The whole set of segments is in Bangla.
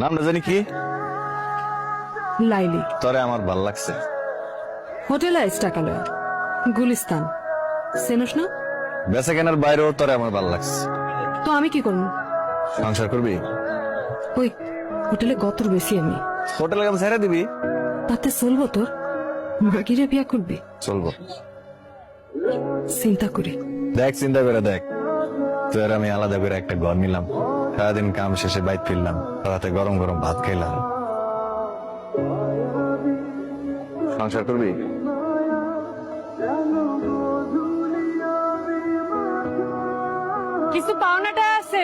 নামটা জানি কি? লাইলি। তরে আমার ভাল লাগছে। হোটেল আইস টাকা লয়, গুলিস্তান চেনস না? বেচা কেনার বাইরেও তরে আমার ভাল লাগছে। তো আমি কি করবো? সংসার করবি? ওই হোটেলে গতর বেশি আমি। হোটেলে কাম ছেড়ে দিবি? তাতে চলবো তোর? মাগিরে বিয়া করবি? চলবো। চিন্তা করি। দেখ, চিন্তা করে দেখ, তুই আর আমি আলাদা করে একটা ঘর নিলাম, সারাদিন কাম শেষে বাইক ফিরলাম, রাতে গরম গরম ভাত খাইলাম। সংসার করবি? কিছু পাওনাটা আছে,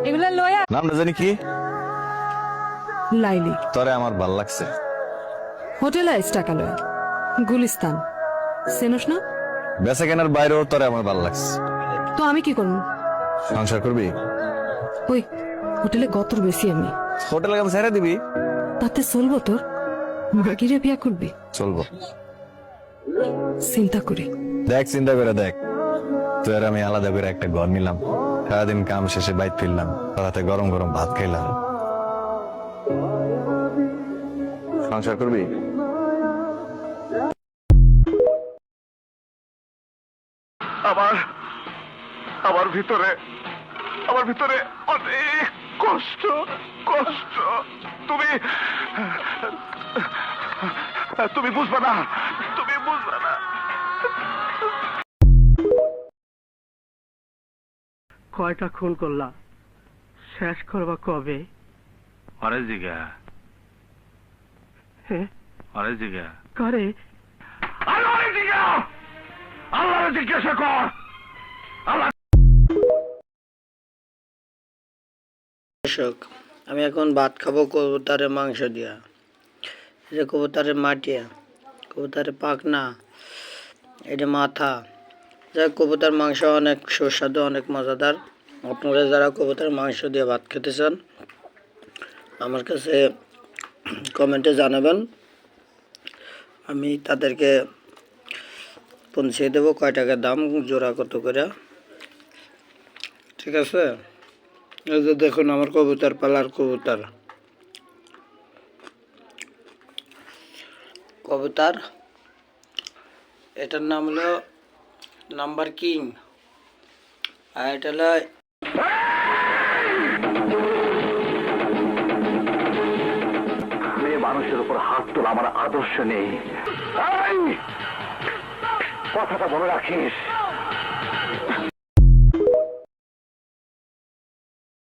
এগুলা লয়া। নামটা জানি কি? লাইলি। তরে আমার ভাল লাগছে। হোটেল আইস টাকা লয়, গুলিস্তান চেনস না? বেচা কেনার বাইরেও তরে আমার ভাল লাগছে। তো আমি কি করবো? সংসার করবি? ওই হোটেলে গতর বেশি আমি। হোটেলে কাম ছেড়ে দিবি? তাতে চলবো তোর? মাগিরে বিয়া করবি? চলবো। চিন্তা করি। দেখ, চিন্তা করে দেখ, তুই আর আমি আলাদা করে একটা ঘর নিলাম, সারাদিন কাম শেষে বাইক ফিরলাম, রাতে গরম গরম ভাত খাইলাম। সংসার করবি? আমার আমার ভিতরে অনেক কষ্ট কষ্ট তুমি তুমি বুঝবে না। কয়টা খুন করলা, শেষ করবা কবে? অরে জিগা হ্যাঁ অরে জিগা করে আল্লাহ জিজ্ঞাসা কর। দর্শক, আমি এখন ভাত খাবো কবুতরের মাংস দিয়া। এটা কবুতরের মাটিয়া, কবুতরের পাখনা, এটা মাথা। যাই কবুতর মাংস অনেক সুস্বাদু, অনেক মজাদার। আপনারা যারা কবুতর মাংস দিয়ে ভাত খেতে চান আমার কাছে কমেন্টে জানাবেন, আমি তাদেরকে পৌঁছে দেবো কয় টাকা দাম, জোড়া কত করে। ঠিক আছে? এই যে দেখুন আমার কবুতর পালার কবুতর, এটার নাম হলো নাম্বার কিং, আর এটা হলো মেয়ে মানুষের উপর হাত তোলা আমার আদর্শ নেই। এই, কথাটা মনে রাখিস।